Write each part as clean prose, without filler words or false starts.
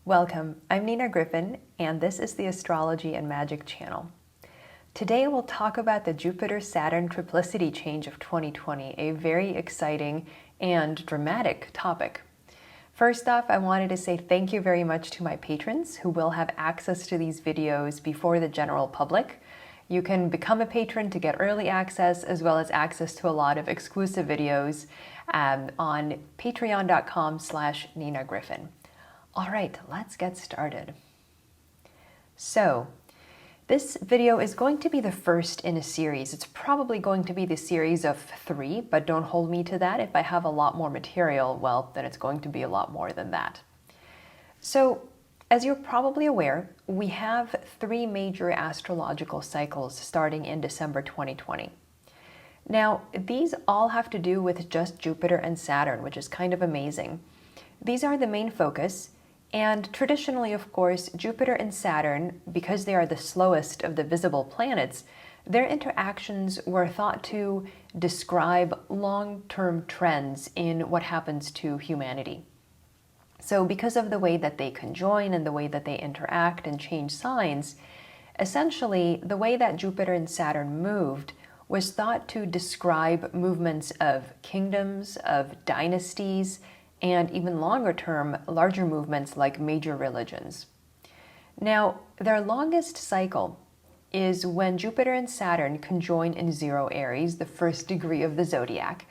Welcome, I'm Nina Griffin, and this is the Astrology and Magic channel. Today we'll talk about the Jupiter-Saturn Triplicity change of 2020, a very exciting and dramatic topic. First off, I wanted to say thank you very much to my patrons who will have access to these videos before the general public. You can become a patron to get early access as well as access to a lot of exclusive videos on patreon.com/Nina Griffin. All right, let's get started. So, this video is going to be the first in a series. It's probably going to be the series of 3, but don't hold me to that. If I have a lot more material, well, then it's going to be a lot more than that. So, as you're probably aware, we have 3 major astrological cycles starting in December 2020. Now, these all have to do with just Jupiter and Saturn, which is kind of amazing. These are the main focus. And traditionally, of course, Jupiter and Saturn, because they are the slowest of the visible planets, their interactions were thought to describe long-term trends in what happens to humanity. So because of the way that they conjoin and the way that they interact and change signs, essentially the way that Jupiter and Saturn moved was thought to describe movements of kingdoms, of dynasties, and even longer term, larger movements like major religions. Now, their longest cycle is when Jupiter and Saturn conjoin in 0 Aries, the first degree of the zodiac.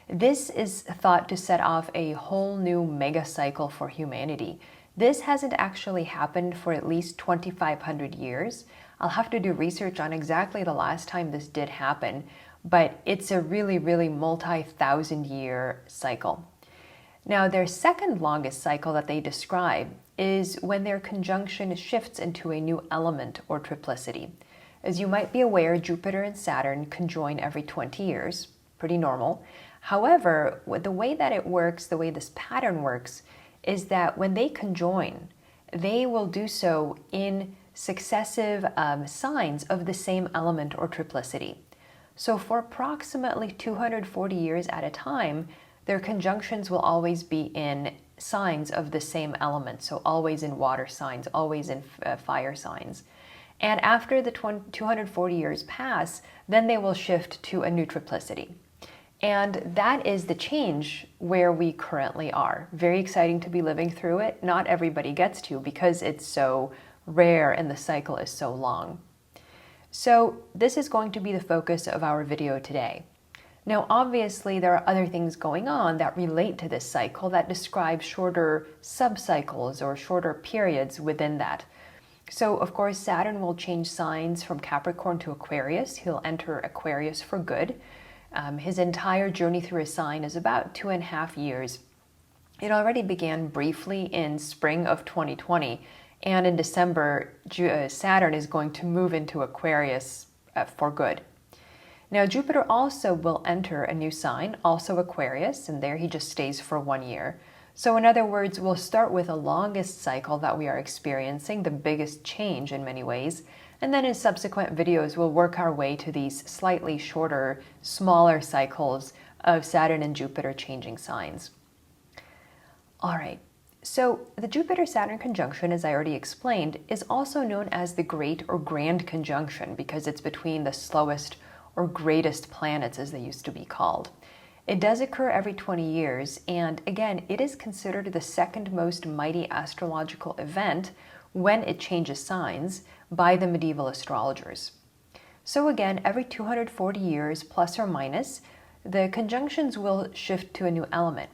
This is thought to set off a whole new mega cycle for humanity. This hasn't actually happened for at least 2,500 years. I'll have to do research on exactly the last time this did happen, but it's a really multi-thousand-year cycle. Now, their second longest cycle that they describe is when their conjunction shifts into a new element or triplicity. As you might be aware, Jupiter and Saturn conjoin every 20 years, pretty normal. However, the way that it works, the way this pattern works, is that when they conjoin, they will do so in successive signs of the same element or triplicity. So for approximately 240 years at a time, their conjunctions will always be in signs of the same element, so always in water signs, always in fire signs. And after the 240 years pass, then they will shift to a new triplicity. And that is the change where we currently are. Very exciting to be living through it. Not everybody gets to because it's so rare and the cycle is so long. So this is going to be the focus of our video today. Now, obviously, there are other things going on that relate to this cycle that describe shorter subcycles or shorter periods within that. So, of course, Saturn will change signs from Capricorn to Aquarius. He'll enter Aquarius for good. His entire journey through a sign is about 2.5 years. It already began briefly in spring of 2020, and in December, Saturn is going to move into Aquarius for good. Now, Jupiter also will enter a new sign, also Aquarius, and there he just stays for 1 year. So in other words, we'll start with the longest cycle that we are experiencing, the biggest change in many ways, and then in subsequent videos, we'll work our way to these slightly shorter, smaller cycles of Saturn and Jupiter changing signs. All right, so the Jupiter-Saturn conjunction, as I already explained, is also known as the Great or Grand Conjunction because it's between the slowest or greatest planets, as they used to be called. It does occur every 20 years, and again, it is considered the second most mighty astrological event when it changes signs by the medieval astrologers. So again, every 240 years, plus or minus, the conjunctions will shift to a new element.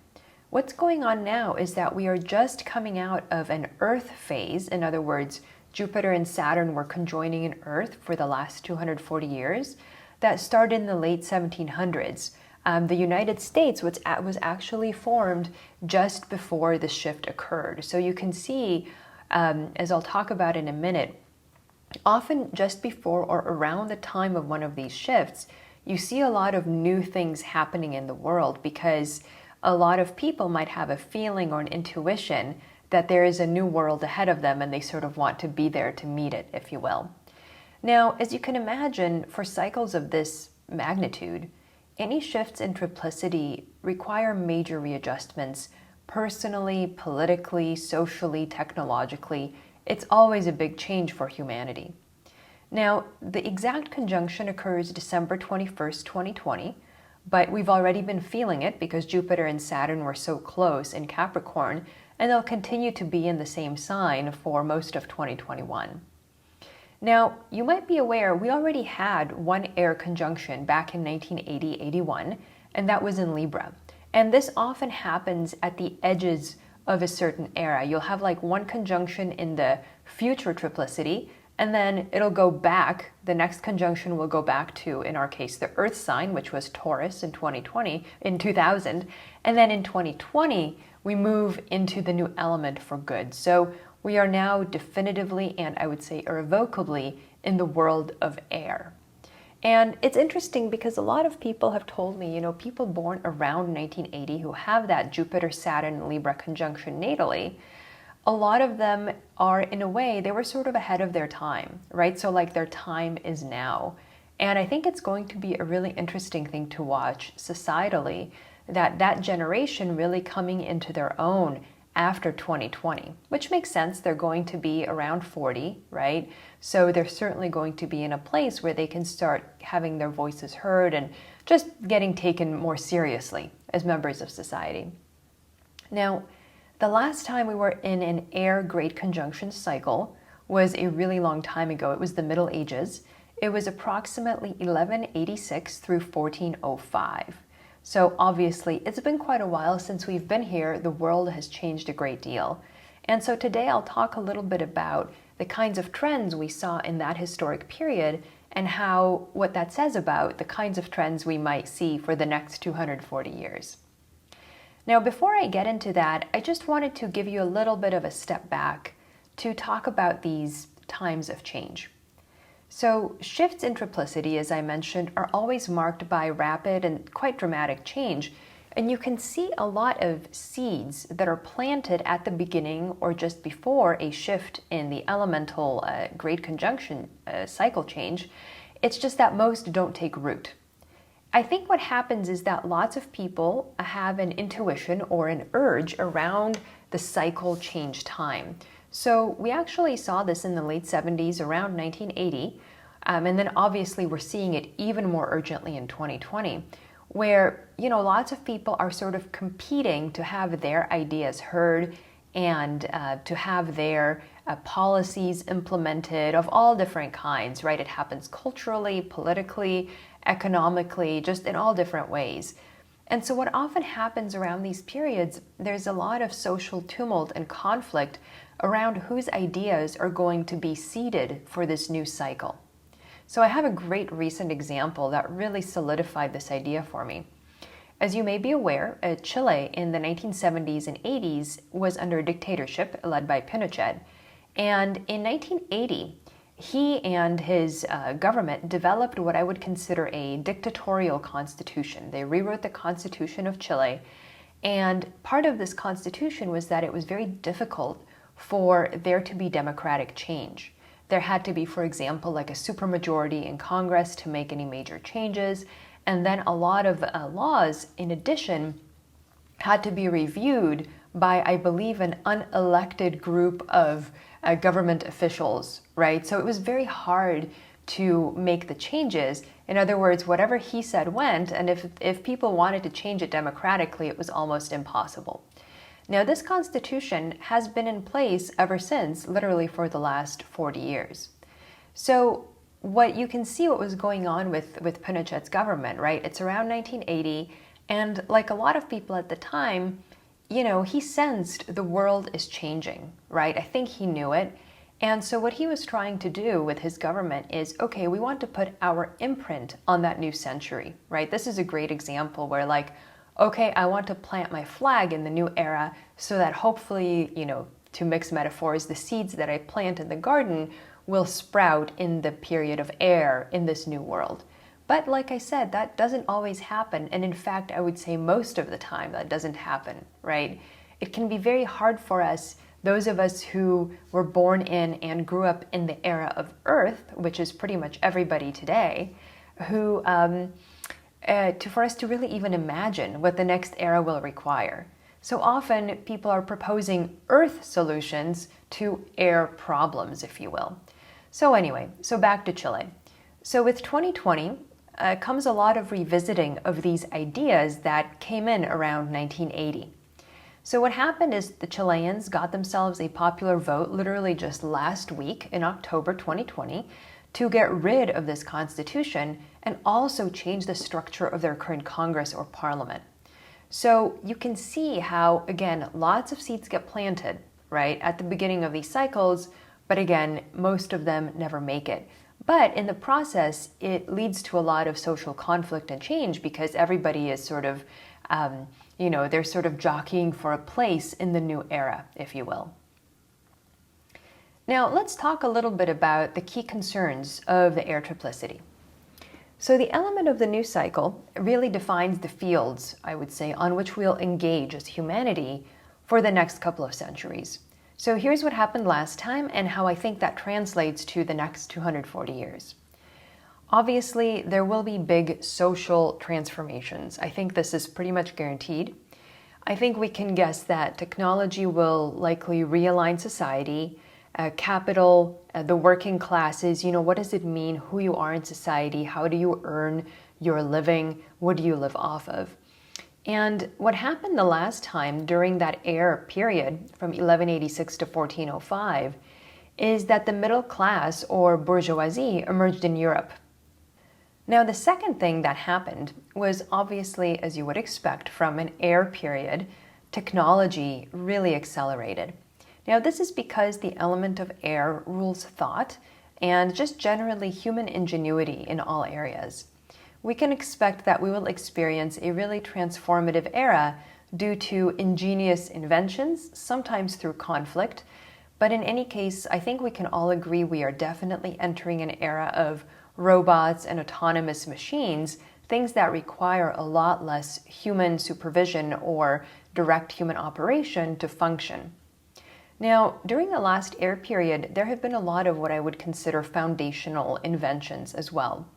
What's going on now is that we are just coming out of an Earth phase. In other words, Jupiter and Saturn were conjoining in Earth for the last 240 years. That started in the late 1700s. The United States was actually formed just before the shift occurred. So you can see, as I'll talk about in a minute, often just before or around the time of one of these shifts, you see a lot of new things happening in the world because a lot of people might have a feeling or an intuition that there is a new world ahead of them and they sort of want to be there to meet it, if you will. Now, as you can imagine, for cycles of this magnitude, any shifts in triplicity require major readjustments personally, politically, socially, technologically, it's always a big change for humanity. Now, the exact conjunction occurs December 21st, 2020, but we've already been feeling it because Jupiter and Saturn were so close in Capricorn, and they'll continue to be in the same sign for most of 2021. Now, you might be aware we already had one air conjunction back in 1980-81, and that was in Libra. And this often happens at the edges of a certain era. You'll have like one conjunction in the future triplicity, and then it'll go back. The next conjunction will go back to, in our case, the Earth sign, which was Taurus in 2000. And then in 2020, we move into the new element for good. So we are now definitively, and I would say irrevocably, in the world of air. And it's interesting because a lot of people have told me, people born around 1980 who have that Jupiter-Saturn Libra conjunction natally, a lot of them are, in a way, they were sort of ahead of their time, right? So like their time is now. And I think it's going to be a really interesting thing to watch societally, that generation really coming into their own after 2020, which makes sense. They're going to be around 40, right? So they're certainly going to be in a place where they can start having their voices heard and just getting taken more seriously as members of society. Now, the last time we were in an air great conjunction cycle was a really long time ago. It was the Middle Ages. It was approximately 1186 through 1405. So obviously, it's been quite a while since we've been here. The world has changed a great deal. And so today I'll talk a little bit about the kinds of trends we saw in that historic period and what that says about the kinds of trends we might see for the next 240 years. Now, before I get into that, I just wanted to give you a little bit of a step back to talk about these times of change. So shifts in triplicity, as I mentioned, are always marked by rapid and quite dramatic change. And you can see a lot of seeds that are planted at the beginning or just before a shift in the elemental great conjunction cycle change. It's just that most don't take root. I think what happens is that lots of people have an intuition or an urge around the cycle change time. So we actually saw this in the late 70s, around 1980, and then obviously we're seeing it even more urgently in 2020, where lots of people are sort of competing to have their ideas heard and to have their policies implemented of all different kinds, right? It happens culturally, politically, economically, just in all different ways. And so what often happens around these periods, there's a lot of social tumult and conflict around whose ideas are going to be seeded for this new cycle. So I have a great recent example that really solidified this idea for me. As you may be aware, Chile in the 1970s and 80s was under a dictatorship led by Pinochet. And in 1980, he and his government developed what I would consider a dictatorial constitution. They rewrote the Constitution of Chile, and part of this constitution was that it was very difficult for there to be democratic change. There had to be, for example, like a supermajority in Congress to make any major changes, and then a lot of laws, in addition, had to be reviewed by, I believe, an unelected group of government officials, right? So it was very hard to make the changes. In other words, whatever he said went, and if people wanted to change it democratically, it was almost impossible. Now, this constitution has been in place ever since, literally for the last 40 years. So what you can see what was going on with Pinochet's government, right? It's around 1980, and like a lot of people at the time, he sensed the world is changing, right? I think he knew it. And so what he was trying to do with his government is, okay, we want to put our imprint on that new century, right? This is a great example where okay, I want to plant my flag in the new era so that hopefully, to mix metaphors, the seeds that I plant in the garden will sprout in the period of air in this new world. But like I said, that doesn't always happen. And in fact, I would say most of the time that doesn't happen, right? It can be very hard for us, those of us who were born in and grew up in the era of Earth, which is pretty much everybody today, for us to really even imagine what the next era will require. So often people are proposing Earth solutions to air problems, if you will. So anyway, so back to Chile. So with 2020 comes a lot of revisiting of these ideas that came in around 1980. So what happened is the Chileans got themselves a popular vote literally just last week in October 2020 to get rid of this constitution and also change the structure of their current Congress or parliament. So you can see how, again, lots of seeds get planted, right, at the beginning of these cycles, but again, most of them never make it. But in the process, it leads to a lot of social conflict and change because everybody is sort of, they're sort of jockeying for a place in the new era, if you will. Now, let's talk a little bit about the key concerns of the air triplicity. So the element of the new cycle really defines the fields, I would say, on which we'll engage as humanity for the next couple of centuries. So here's what happened last time and how I think that translates to the next 240 years. Obviously, there will be big social transformations. I think this is pretty much guaranteed. I think we can guess that technology will likely realign society, capital, the working classes, what does it mean, who you are in society, how do you earn your living, what do you live off of? And what happened the last time during that air period from 1186 to 1405 is that the middle class or bourgeoisie emerged in Europe. Now, the second thing that happened was obviously, as you would expect from an air period, technology really accelerated. Now, this is because the element of air rules thought and just generally human ingenuity in all areas. We can expect that we will experience a really transformative era due to ingenious inventions, sometimes through conflict. But in any case, I think we can all agree we are definitely entering an era of robots and autonomous machines, things that require a lot less human supervision or direct human operation to function. Now, during the last air period, there have been a lot of what I would consider foundational inventions as well.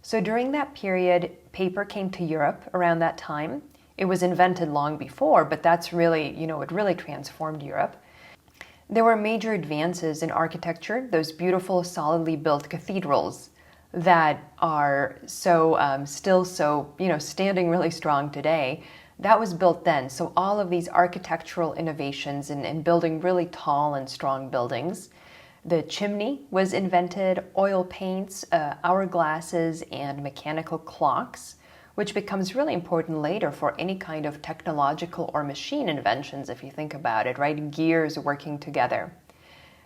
So during that period, paper came to Europe around that time. It was invented long before, but that's really, it really transformed Europe. There were major advances in architecture, those beautiful, solidly built cathedrals that are still standing really strong today. That was built then. So all of these architectural innovations in building really tall and strong buildings. The chimney was invented, oil paints, hourglasses, and mechanical clocks, which becomes really important later for any kind of technological or machine inventions, if you think about it, right? Gears working together.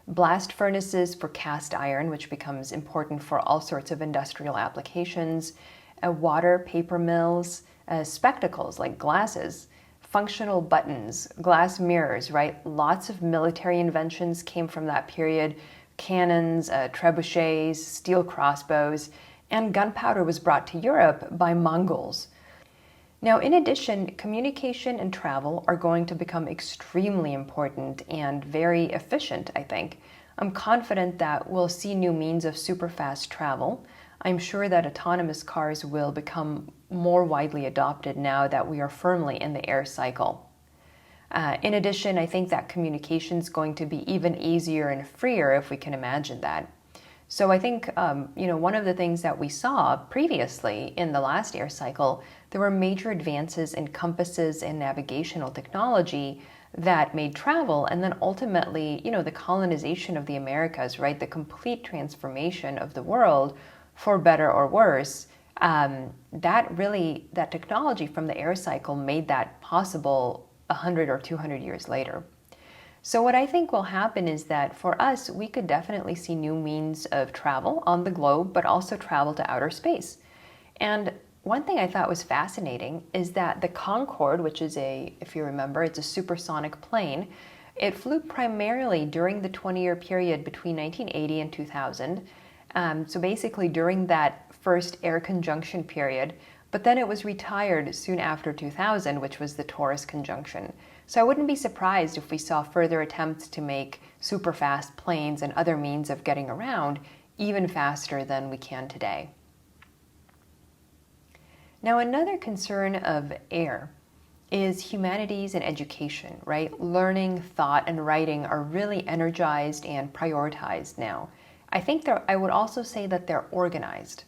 Blast furnaces for cast iron, which becomes important for all sorts of industrial applications. Water, paper mills, spectacles like glasses, functional buttons, glass mirrors, right? Lots of military inventions came from that period. Cannons, trebuchets, steel crossbows, and gunpowder was brought to Europe by Mongols. Now, in addition, communication and travel are going to become extremely important and very efficient, I think. I'm confident that we'll see new means of super fast travel. I'm sure that autonomous cars will become more widely adopted now that we are firmly in the air cycle. In addition, I think that communication is going to be even easier and freer if we can imagine that. So I think, one of the things that we saw previously in the last air cycle, there were major advances in compasses and navigational technology that made travel, and then ultimately, the colonization of the Americas, right? The complete transformation of the world, for better or worse, that technology from the air cycle made that possible 100 or 200 years later. So what I think will happen is that for us, we could definitely see new means of travel on the globe, but also travel to outer space. And one thing I thought was fascinating is that the Concorde, which is if you remember, it's a supersonic plane, it flew primarily during the 20-year period between 1980 and 2000. So basically during that first air conjunction period, but then it was retired soon after 2000, which was the Taurus conjunction. So I wouldn't be surprised if we saw further attempts to make super fast planes and other means of getting around even faster than we can today. Now, another concern of air is humanities and education, right? Learning, thought, and writing are really energized and prioritized now. I would also say that they're organized.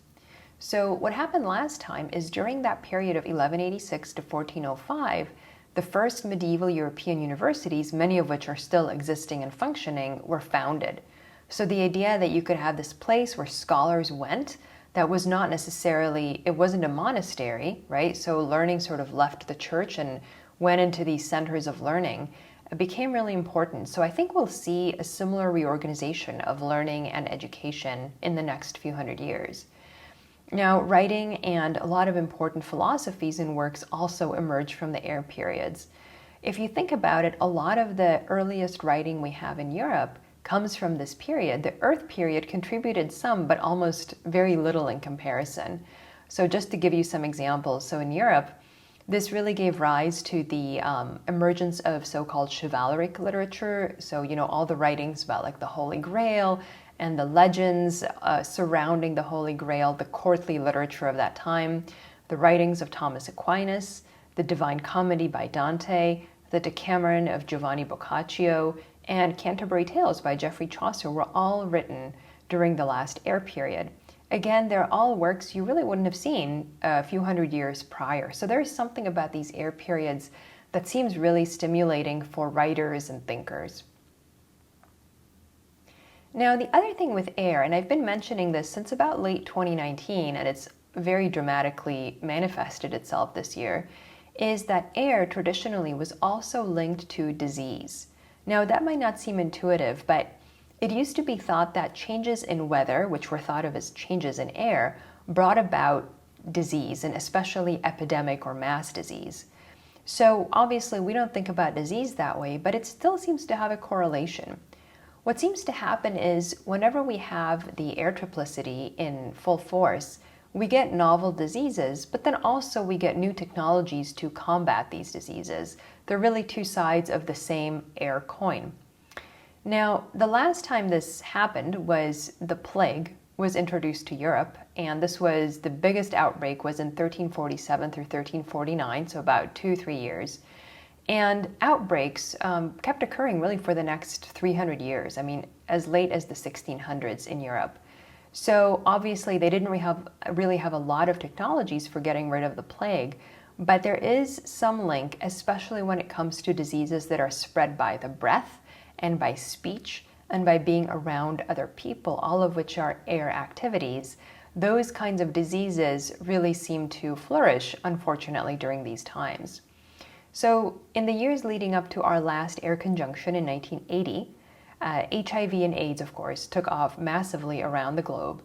So what happened last time is during that period of 1186 to 1405, the first medieval European universities, many of which are still existing and functioning, were founded. So the idea that you could have this place where scholars went, that was not necessarily, it wasn't a monastery, right? So learning sort of left the church and went into these centers of learning. It became really important. So I think we'll see a similar reorganization of learning and education in the next few hundred years. Now, writing and a lot of important philosophies and works also emerge from the air periods. If you think about it, a lot of the earliest writing we have in Europe comes from this period. The Earth period contributed some, but almost very little in comparison. So just to give you some examples, so in Europe, this really gave rise to the emergence of so-called chivalric literature. So, all the writings about like the Holy Grail and the legends surrounding the Holy Grail, the courtly literature of that time, the writings of Thomas Aquinas, the Divine Comedy by Dante, the Decameron of Giovanni Boccaccio, and Canterbury Tales by Geoffrey Chaucer were all written during the last air period. Again, they're all works you really wouldn't have seen a few hundred years prior. So there is something about these air periods that seems really stimulating for writers and thinkers. Now, the other thing with air, and I've been mentioning this since about late 2019, and it's very dramatically manifested itself this year, is that air traditionally was also linked to disease. Now, that might not seem intuitive, but it used to be thought that changes in weather, which were thought of as changes in air, brought about disease, and especially epidemic or mass disease. So obviously we don't think about disease that way, but it still seems to have a correlation. What seems to happen is whenever we have the air triplicity in full force, we get novel diseases, but then also we get new technologies to combat these diseases. They're really two sides of the same air coin. Now, the last time this happened was the plague was introduced to Europe, and this was the biggest outbreak was in 1347 through 1349, so about 2-3 years. And outbreaks kept occurring really for the next 300 years. I mean, as late as the 1600s in Europe. So obviously they didn't really have a lot of technologies for getting rid of the plague, but there is some link, especially when it comes to diseases that are spread by the breath and by speech and by being around other people, all of which are air activities. Those kinds of diseases really seem to flourish, unfortunately, during these times. So in the years leading up to our last air conjunction in 1980, HIV and AIDS, of course, took off massively around the globe.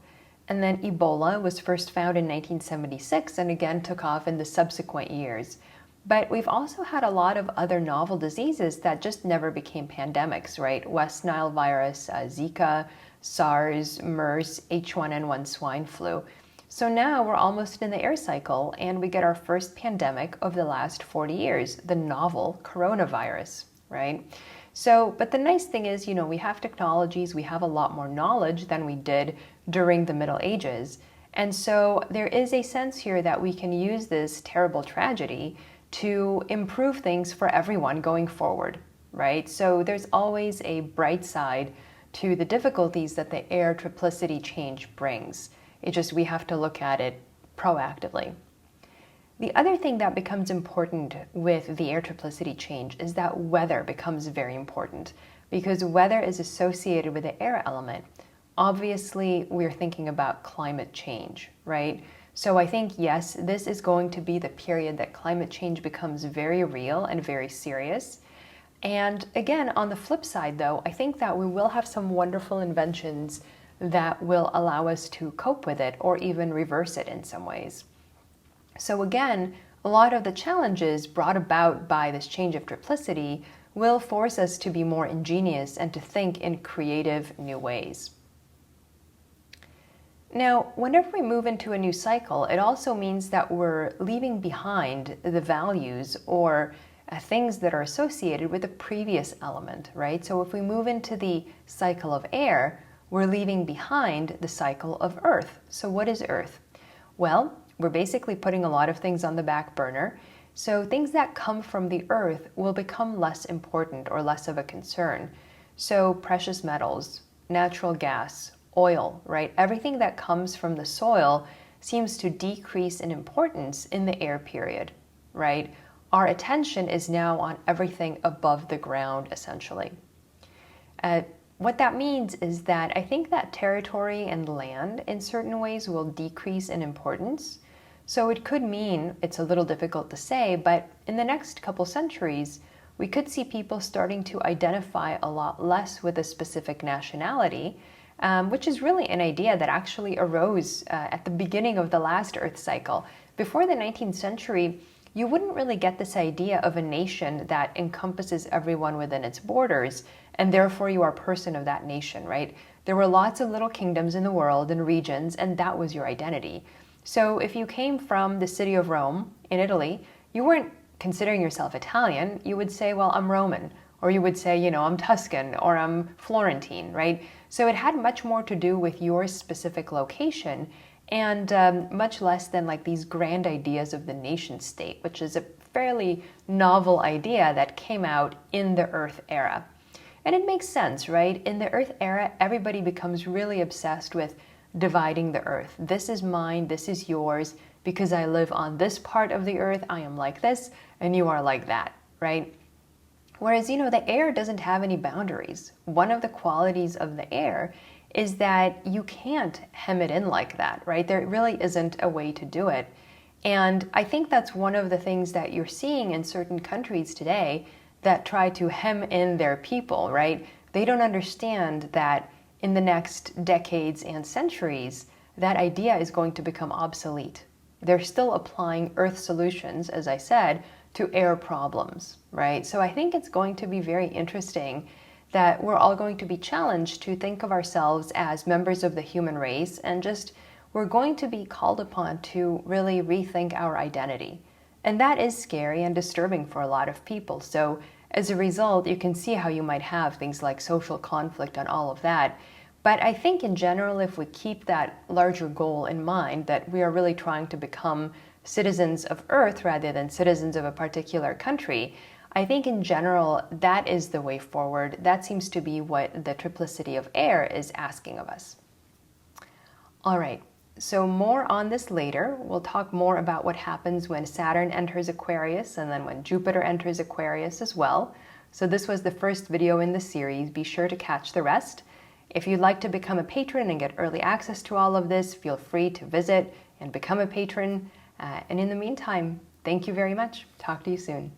And then Ebola was first found in 1976 and again took off in the subsequent years. But we've also had a lot of other novel diseases that just never became pandemics, right? West Nile virus, Zika, SARS, MERS, H1N1 swine flu. So now we're almost in the air cycle and we get our first pandemic of the last 40 years, the novel coronavirus, right? So, but the nice thing is, we have technologies, we have a lot more knowledge than we did during the Middle Ages. And so there is a sense here that we can use this terrible tragedy to improve things for everyone going forward, right? So there's always a bright side to the difficulties that the air triplicity change brings. We have to look at it proactively. The other thing that becomes important with the air triplicity change is that weather becomes very important because weather is associated with the air element. Obviously, we're thinking about climate change, right? So I think, yes, this is going to be the period that climate change becomes very real and very serious. And again, on the flip side, though, I think that we will have some wonderful inventions that will allow us to cope with it or even reverse it in some ways. So again, a lot of the challenges brought about by this change of triplicity will force us to be more ingenious and to think in creative new ways. Now, whenever we move into a new cycle, it also means that we're leaving behind the values or things that are associated with the previous element, right? So if we move into the cycle of air, we're leaving behind the cycle of Earth. So what is Earth? Well, we're basically putting a lot of things on the back burner. So things that come from the Earth will become less important or less of a concern. So precious metals, natural gas, oil, right? Everything that comes from the soil seems to decrease in importance in the air period, right? Our attention is now on everything above the ground, essentially. What that means is that I think that territory and land in certain ways will decrease in importance. So it could mean, it's a little difficult to say, but in the next couple centuries, we could see people starting to identify a lot less with a specific nationality, which is really an idea that actually arose at the beginning of the last Earth cycle. Before the 19th century, you wouldn't really get this idea of a nation that encompasses everyone within its borders, and therefore you are a person of that nation, right? There were lots of little kingdoms in the world and regions, and that was your identity. So if you came from the city of Rome in Italy, you weren't considering yourself Italian. You would say, well, I'm Roman, or you would say, I'm Tuscan, or I'm Florentine, right? So it had much more to do with your specific location, and much less than like these grand ideas of the nation state, which is a fairly novel idea that came out in the Earth era. And it makes sense, right? In the Earth era, everybody becomes really obsessed with dividing the Earth. This is mine, this is yours. Because I live on this part of the Earth, I am like this, and you are like that, right? Whereas, the air doesn't have any boundaries. One of the qualities of the air is that you can't hem it in like that, right? There really isn't a way to do it. And I think that's one of the things that you're seeing in certain countries today that try to hem in their people, right? They don't understand that in the next decades and centuries, that idea is going to become obsolete. They're still applying Earth solutions, as I said, to air problems, right? So I think it's going to be very interesting that we're all going to be challenged to think of ourselves as members of the human race, and just we're going to be called upon to really rethink our identity. And that is scary and disturbing for a lot of people. So as a result, you can see how you might have things like social conflict and all of that. But I think in general, if we keep that larger goal in mind, that we are really trying to become citizens of Earth rather than citizens of a particular country, I think in general, that is the way forward. That seems to be what the triplicity of air is asking of us. All right, so more on this later. We'll talk more about what happens when Saturn enters Aquarius and then when Jupiter enters Aquarius as well. So this was the first video in the series. Be sure to catch the rest. If you'd like to become a patron and get early access to all of this, feel free to visit and become a patron. And in the meantime, thank you very much. Talk to you soon.